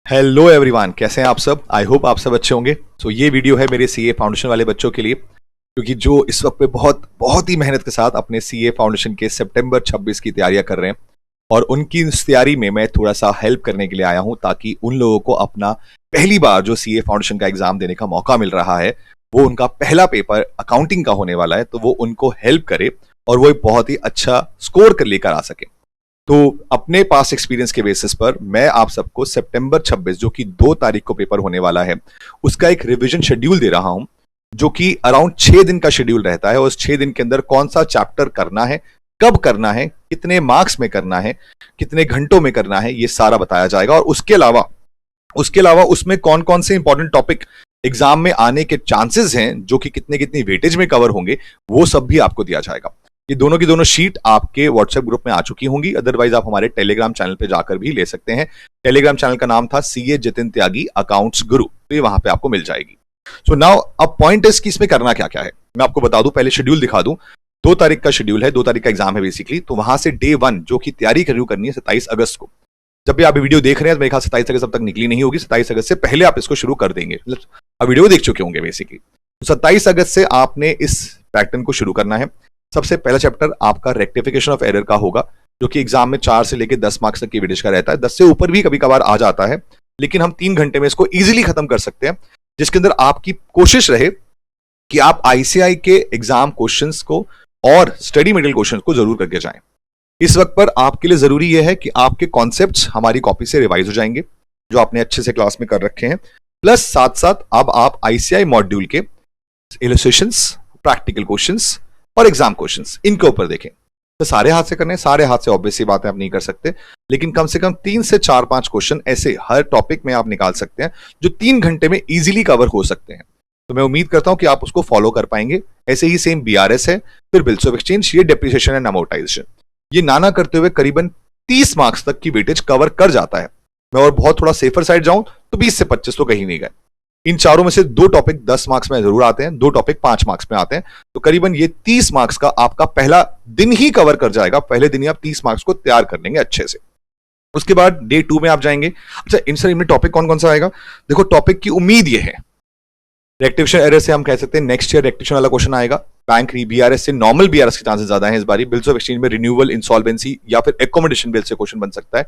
Hello everyone, कैसे हैं आप सब। आई होप आप सब अच्छे होंगे। ये वीडियो है मेरे सीए फाउंडेशन वाले बच्चों के लिए, क्योंकि जो इस वक्त पे बहुत बहुत ही मेहनत के साथ अपने सीए फाउंडेशन के सितंबर 26 की तैयारियां कर रहे हैं, और उनकी इस तैयारी में मैं थोड़ा सा हेल्प करने के लिए आया हूं, ताकि उन लोगों को अपना पहली बार जो सीए फाउंडेशन का एग्जाम देने का मौका मिल रहा है, वो उनका पहला पेपर अकाउंटिंग का होने वाला है, तो वो उनको हेल्प करे और वो एक बहुत ही अच्छा स्कोर कर लेकर आ सके। तो अपने पास एक्सपीरियंस के बेसिस पर मैं आप सबको सितंबर 26 जो कि 2 तारीख को पेपर होने वाला है, उसका एक रिवीजन शेड्यूल दे रहा हूं, जो कि अराउंड 6 दिन का शेड्यूल रहता है। और उस 6 दिन के अंदर कौन सा चैप्टर करना है, कब करना है, कितने मार्क्स में करना है, कितने घंटों में करना है, ये सारा बताया जाएगा। और उसके अलावा उसमें कौन कौन से इंपॉर्टेंट टॉपिक एग्जाम में आने के चांसेस हैं, जो कि कितने कितनी वेटेज में कवर होंगे, वो सब भी आपको दिया जाएगा। ये दोनों की दोनों शीट आपके व्हाट्सएप ग्रुप में आ चुकी होंगी, अदरवाइज आप हमारे टेलीग्राम चैनल पे जाकर भी ले सकते हैं। टेलीग्राम चैनल का नाम था सीए जितिन त्यागी अकाउंट्स गुरु, तो ये वहां पे आपको मिल जाएगी। सो नाउ अब पॉइंट इज कि इसमें करना क्या क्या है, मैं आपको बता दूं, पहले शेड्यूल दिखा दूं। 2 तारीख का शेड्यूल है, 2 तारीख का एग्जाम है बेसिकली। तो वहां से डे 1 जो कि तैयारी करनी है 27 अगस्त को। जब भी आप वीडियो देख रहे हैं तो मेरे ख्याल 27 अगस्त तक निकली नहीं होगी, 27 अगस्त से पहले आप इसको शुरू कर देंगे, अब वीडियो देख चुके होंगे बेसिकली। तो 27 अगस्त से आपने इस पैटर्न को शुरू करना है। सबसे पहला चैप्टर आपका रेक्टिफिकेशन ऑफ एरर का होगा, जो कि एग्जाम में 4 से लेकर 10 मार्क्स तक की वेटेज का रहता है। 10 से ऊपर भी कभी कभार आ जाता है, लेकिन हम 3 घंटे में इसको इजीली खत्म कर सकते हैं, जिसके अंदर आपकी कोशिश रहे कि आप आईसीआई के एग्जाम क्वेश्चंस को और स्टडी मटेरियल क्वेश्चंस को जरूर करके जाएं। इस वक्त पर आपके लिए जरूरी यह है कि आपके कॉन्सेप्ट्स हमारी कॉपी से रिवाइज हो जाएंगे, जो आपने अच्छे से क्लास में कर रखे हैं, प्लस साथ साथ अब आप आईसीआई मॉड्यूल के इलस्ट्रेशंस, प्रैक्टिकल क्वेश्चंस और एग्जाम क्वेश्चंस, इनके ऊपर देखें। तो सारे हाथ से करने, सारे हाथ से ऑब्वियस सी बात है आप नहीं कर सकते, लेकिन कम से कम 3 से 4-5 क्वेश्चन ऐसे हर टॉपिक में आप निकाल सकते हैं, जो 3 घंटे में इजीली कवर हो सकते हैं। तो मैं उम्मीद करता हूं कि आप उसको फॉलो कर पाएंगे। ऐसे ही सेम बीआरएस है, फिर बिल्स ऑफ एक्सचेंज, ये डेप्रिसिएशन एंड अमोर्टाइजेशन, ये नाना करते हुए करीबन 30 मार्क्स तक की वेटेज कवर कर जाता है। मैं और बहुत थोड़ा सेफर साइड जाऊं तो 20 से 25 तो कहीं नहीं गए। इन चारों में से 2 टॉपिक 10 मार्क्स में जरूर आते हैं, 2 टॉपिक 5 मार्क्स में आते हैं। तो करीबन ये 30 मार्क्स का आपका पहला दिन ही कवर कर जाएगा। पहले दिन ही आप 30 मार्क्स को तैयार कर लेंगे अच्छे से। उसके बाद डे 2 में आप जाएंगे। अच्छा, इनमें टॉपिक कौन कौन सा आएगा, देखो टॉपिक की उम्मीद ये है, रेक्टिफिकेशन एरर से हम कह सकते हैं नेक्स्ट ईयर रेक्टिफिकेशन वाला क्वेश्चन आएगा। बैंक बीआरएस से नॉर्मल बीआरएस के चांसेस ज्यादा हैं इस बारी। बिल्स ऑफ एक्सचेंज में रिन्यूअल, इंसॉल्वेंसी या फिर एकोमोडेशन बिल से क्वेश्चन बन सकता है।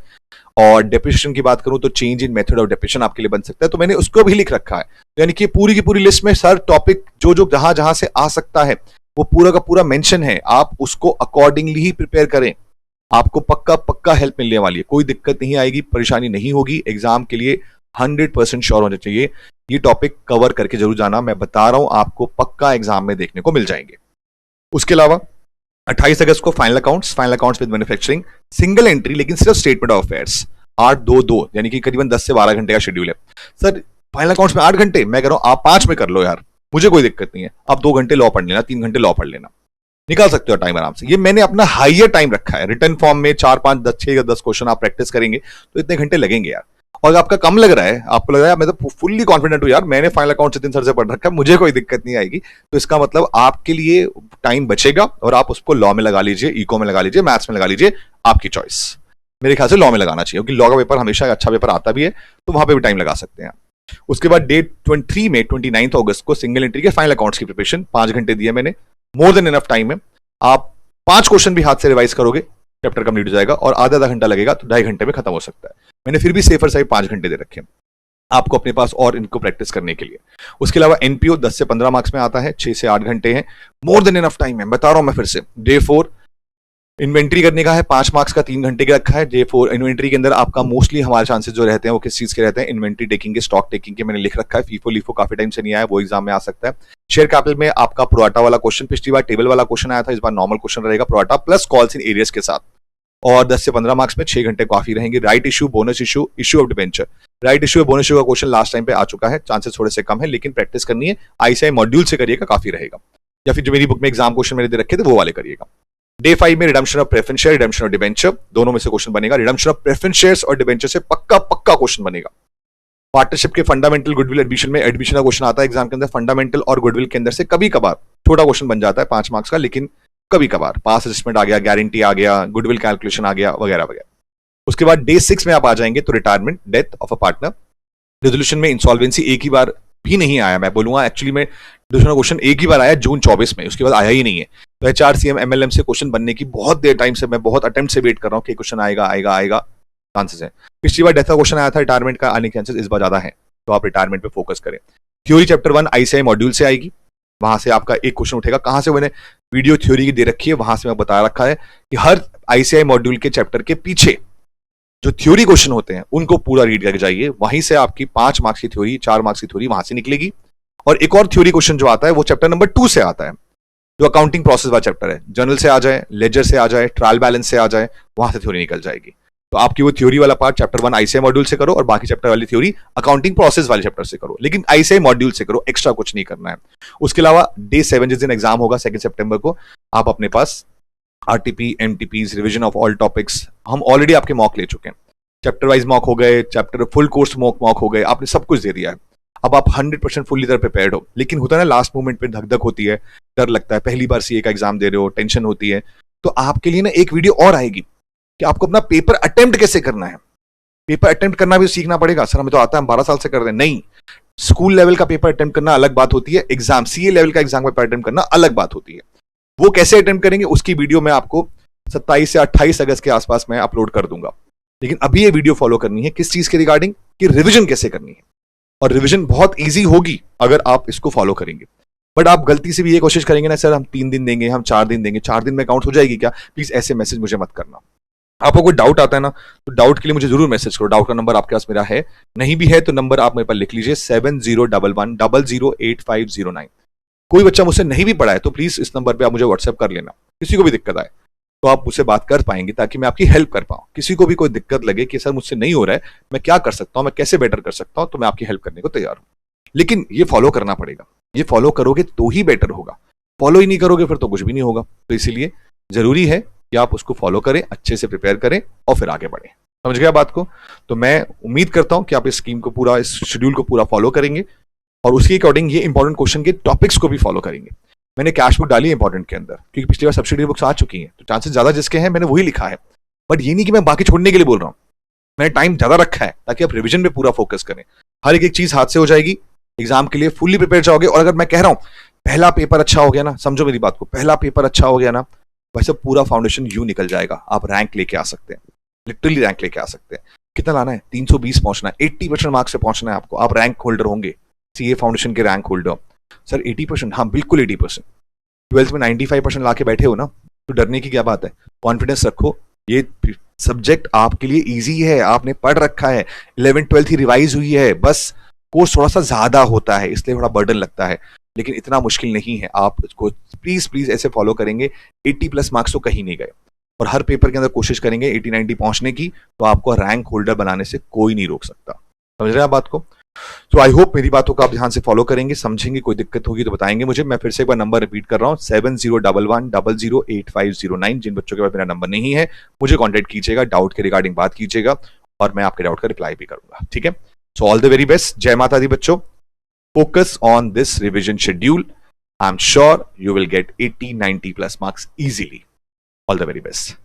और डेप्रिसिएशन की बात करूं तो change in method of depreciation आपके लिए बन सकता है, तो मैंने उसको भी लिख रखा है। यानी कि पूरी की पूरी लिस्ट में सर टॉपिक जो जो जहां जहां से आ सकता है वो पूरा का पूरा मेंशन है। आप उसको अकॉर्डिंगली ही प्रिपेयर करें, आपको पक्का पक्का हेल्प मिलने वाली है, कोई दिक्कत नहीं आएगी, परेशानी नहीं होगी। एग्जाम के लिए 100% श्योर होना चाहिए। ये टॉपिक कवर करके जरूर जाना, मैं बता रहा हूं आपको पक्का एग्जाम में देखने को मिल जाएंगे। उसके अलावा 28 अगस्त को final accounts with manufacturing, single entry लेकिन सिर्फ स्टेटमेंट ऑफ अफेयर्स, 8-2-2 यानी कि करीबन 10 से 12 घंटे का शेड्यूल है। सर फाइनल अकाउंट्स में 8 घंटे, मैं कह रहा हूं आप 5 में कर लो यार, मुझे कोई दिक्कत नहीं है। आप 2 घंटे लॉ पढ़ लेना, 3 घंटे लॉ पढ़ लेना, निकाल सकते हो टाइम आराम से। ये मैंने अपना हाइयर टाइम रखा है। रिटर्न फॉर्म में 4-5-6 या 10 क्वेश्चन आप प्रैक्टिस करेंगे तो इतने घंटे लगेंगे यार। और आपका कम लग रहा है, आपको लग रहा है मैं तो फुल्ली कॉन्फिडेंट हूं यार, मैंने फाइनल अकाउंट जितिन सर से पढ़ रखा है, मुझे कोई दिक्कत नहीं आएगी, तो इसका मतलब आपके लिए टाइम बचेगा और आप उसको लॉ में लगा लीजिए, इको में लगा लीजिए, मैथ्स में लगा लीजिए, आपकी चॉइस। मेरे ख्याल से लॉ में लगाना चाहिए, क्योंकि लॉ का पेपर हमेशा अच्छा पेपर आता भी है, तो वहां पे भी टाइम लगा सकते हैं। उसके बाद डेट 23 में 29 अगस्त को सिंगल एंट्री के फाइनल अकाउंट्स की प्रिपरेशन, 5 घंटे दिए मैंने, मोर देन इनफ टाइम है। आप 5 क्वेश्चन भी हाथ से रिवाइज करोगे, चैप्टर कंप्लीट हो जाएगा, और आधा घंटा लगेगा तो 2.5 घंटे में खत्म हो सकता है। मैंने फिर भी सेफर साइड 5 घंटे दे रखे आपको अपने पास और इनको प्रैक्टिस करने के लिए। उसके अलावा एनपीओ 10 से 15 मार्क्स में आता है, 6 से 8 घंटे हैं, मोर देन इनफ टाइम है, बता रहा हूं मैं फिर से। डे 4 इन्वेंट्री करने का है, 5 मार्क्स का 3 घंटे का रखा है। डे 4 इन्वेंट्री के अंदर आपका मोस्टली हमारे चांसेस जो रहते हैं वो किस चीज के रहते हैं, इन्वेंट्री टेकिंग के, स्टॉक टेकिंग के मैंने लिख रखा है। फीफो लीफो काफी टाइम से नहीं आया, वो एग्जाम में आ सकता है। शेयर कैपिटल में आपका प्रोआटा वाला क्वेश्चन, पिछली बार टेबल वाला क्वेश्चन आया था, इस बार नॉर्मल क्वेश्चन रहेगा, प्रोआटा प्लस कॉल्स इन एरियस के साथ, और 10 से 15 मार्क्स में 6 घंटे काफी रहेंगे। Right issue, bonus issue, issue of debenture, right issue bonus issue का क्वेश्चन लास्ट टाइम पे आ चुका है, चांसेस थोड़े से कम है, लेकिन प्रैक्टिस करनी है। आईसीआई मॉड्यूल से करिएगा, काफी रहेगा, या फिर जो मेरी बुक में एग्जाम क्वेश्चन मैंने दे रखे थे वो वाले करिएगा। डे 5 में redemption of preference share, redemption of debenture, दोनों में से क्वेश्चन बनेगा। रिडम्पशन ऑफ प्रेफरेंस शेयर्स और डिबेंचर से पक्का पक्का क्वेश्चन बनेगा। पार्टनरशिप के फंडामेंटल, गुडविल, एडमिशन में एडमिशन का क्वेश्चन आता है एग्जाम के अंदर, फंडामेंटल और गुडविल के अंदर से कभी कभार छोटा क्वेश्चन बन जाता है 5 मार्क्स का, लेकिन कभी कभार पास असेसमेंट आ गया, गारंटी आ गया, गुडविल कैलकुलेशन आ गया, वगैरह वगैरह। उसके बाद डे 6 में आप आ जाएंगे तो retirement, death of a partner, resolution में इंसॉल्वेंसी एक ही बार भी नहीं आया, मैं बोलूंगा एक्चुअली में रेजोल्यूशन क्वेश्चन एक ही बार आया जून 24 में, उसके बाद आया ही नहीं है। तो HRCM MLM से क्वेश्चन बनने की बहुत देर टाइम से मैं बहुत अटेम्प्ट से वेट कर रहा हूँ कि क्वेश्चन आएगा आएगा आएगा, चांसेस है। पिछली बार डेथ का क्वेश्चन आया था, रिटायरमेंट का आने के चांसेस इस बार ज्यादा है, तो आप रिटायरमेंट पे फोकस करें। थ्योरी चैप्टर 1 ICI मॉड्यूल से आएगी, वहां से आपका एक क्वेश्चन उठेगा। कहां से? मैंने वीडियो थ्योरी की दे रखी है, वहां से मैं बता रखा है कि हर ICI मॉड्यूल के चैप्टर के पीछे जो थ्योरी क्वेश्चन होते हैं उनको पूरा रीड करके जाइए, वहीं से आपकी 5 मार्क्स की थ्योरी, 4 मार्क्स की थ्योरी वहां से निकलेगी। और एक और थ्योरी क्वेश्चन जो आता है वो चैप्टर नंबर 2 से आता है, जो अकाउंटिंग प्रोसेस वाला चैप्टर है। जर्नल से आ जाए, लेजर से आ जाए, ट्रायल बैलेंस से आ जाए, वहां से थ्योरी निकल जाएगी। तो आपकी वो थ्योरी वाला पार्ट चैप्टर 1 ICI मॉड्यूल से करो और बाकी चैप्टर वाली थ्योरी अकाउंटिंग प्रोसेस वाले चैप्टर से करो, लेकिन ICI मॉड्यूल से करो, एक्स्ट्रा कुछ नहीं करना है। उसके अलावा डे 7 जिस दिन एग्जाम होगा 2 सितंबर को, आप अपने पास RTP, MTPs, revision of all topics, हम ऑलरेडी आपके मॉक ले चुके हैं। चैप्टर वाइज मॉक हो गए, चैप्टर फुल कोर्स मॉक हो गए, आपने सब कुछ दे दिया है। अब आप 100% फुल्ली तरह प्रिपेयर्ड हो, लेकिन होता है ना लास्ट मोमेंट पे धक धक होती है, डर लगता है, पहली बार CA का एग्जाम दे रहे हो, टेंशन होती है। तो आपके लिए ना एक वीडियो और आएगी कि आपको अपना पेपर अटेम्प्ट कैसे करना है। पेपर अटेम्प्ट करना भी सीखना पड़ेगा। सर हमें तो आता है, हम 12 साल से कर रहे हैं। नहीं, स्कूल लेवल का पेपर अटेम्प्ट करना अलग बात होती है, एग्जाम CA लेवल का एग्जाम पेपर अटेम्प्ट करना अलग बात होती है। वो कैसे अटेम्प्ट करेंगे उसकी वीडियो मैं आपको 27 से 28 अगस्त के आसपास मैं अपलोड कर दूंगा। लेकिन अभी ये वीडियो फॉलो करनी है किस चीज के रिगार्डिंग, कि रिवीजन कैसे करनी है। और रिवीजन बहुत इजी होगी अगर आप इसको फॉलो करेंगे। बट आप गलती से भी ये कोशिश करेंगे ना, सर हम 3 दिन देंगे, हम 4 दिन देंगे, 4 दिन में काउंट हो जाएगी क्या, प्लीज ऐसे मैसेज मुझे मत करना। आपको कोई डाउट आता है ना, तो डाउट के लिए मुझे जरूर मैसेज करो। डाउट का नंबर आपके पास मेरा है, नहीं भी है तो नंबर आप मेरे पास लिख लीजिए 7011008509। कोई बच्चा मुझसे नहीं भी पढ़ा है तो प्लीज इस नंबर पे आप मुझे व्हाट्सएप कर लेना। किसी को भी दिक्कत आए तो आप मुझसे बात कर पाएंगे, ताकि मैं आपकी हेल्प कर पाऊं। किसी को भी कोई दिक्कत लगे कि सर मुझसे नहीं हो रहा है, मैं क्या कर सकता हूं, मैं कैसे बेटर कर सकता हूं, तो मैं आपकी हेल्प करने को तैयार हूं। लेकिन ये फॉलो करना पड़ेगा, ये फॉलो करोगे तो ही बेटर होगा, फॉलो ही नहीं करोगे फिर तो कुछ भी नहीं होगा। तो इसीलिए जरूरी है कि आप उसको फॉलो करें, अच्छे से प्रिपेयर करें और फिर आगे बढ़ें। समझ गया बात को? तो मैं उम्मीद करता हूं कि आप इस स्कीम को पूरा, इस शेड्यूल को पूरा फॉलो करेंगे और उसके अकॉर्डिंग ये इंपॉर्टेंट क्वेश्चन के टॉपिक्स को भी फॉलो करेंगे। मैंने कैश बुक डाली है इंपॉर्टेंट के अंदर, क्योंकि पिछली बार सब्सिडी बुक्स आ चुकी हैं, तो चांसेस ज्यादा जिसके हैं मैंने वही लिखा है। बट ये नहीं कि मैं बाकी छोड़ने के लिए बोल रहा हूं, मैंने टाइम ज्यादा रखा है ताकि आप रिवीजन पे पूरा फोकस करें। हर एक चीज हाथ से हो जाएगी, एग्जाम के लिए फुल्ली प्रिपेयर जाओगे। और अगर मैं कह रहा हूं पहला पेपर अच्छा हो गया ना, समझो मेरी बात को, पहला पेपर अच्छा हो गया ना, वैसे पूरा फाउंडेशन यूं निकल जाएगा, आप रैंक लेके आ सकते हैं, लिटरली रैंक लेके आ सकते हैं। कितना लाना है? 320 पहुंचना है, 80% मार्क्स से पहुंचना है आपको। आप रैंक होल्डर होंगे, CA फाउंडेशन के रैंक होल्डर। सर 80%? हाँ बिल्कुल 80%। 12th में 95% लाके बैठे हो ना, तो डरने की क्या बात है। कॉन्फिडेंस रखो, ये सब्जेक्ट आपके लिए इजी है, आपने पढ़ रखा है, 11th 12th ही रिवाइज हुई है, बस कोर्स थोड़ा सा ज्यादा होता है इसलिए थोड़ा बर्डन लगता है, लेकिन इतना मुश्किल नहीं है। आप इसको प्लीज प्लीज ऐसे फॉलो करेंगे, 80+ मार्क्स तो कहीं नहीं गए। और हर पेपर के अंदर कोशिश करेंगे 80-90 पहुंचने की, तो आपको रैंक होल्डर बनाने से कोई नहीं रोक सकता। समझ रहे हैं आप बात को? तो आई होप मेरी बातों को आप ध्यान से फॉलो करेंगे, समझेंगे। कोई दिक्कत होगी तो बताएंगे मुझे। मैं फिर से एक बार नंबर रिपीट कर रहा हूं, 7011008509। जिन बच्चों के पास मेरा नंबर नहीं है, मुझे कॉन्टेक्ट कीजिएगा, डाउट के रिगार्डिंग बात कीजिएगा और मैं आपके डाउट का रिप्लाई भी करूंगा। ठीक है? So all the very best. जय माता दी बच्चों। Focus on this revision schedule. I am sure you will get 80-90+ marks easily. All the very best.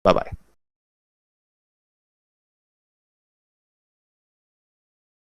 Bye bye.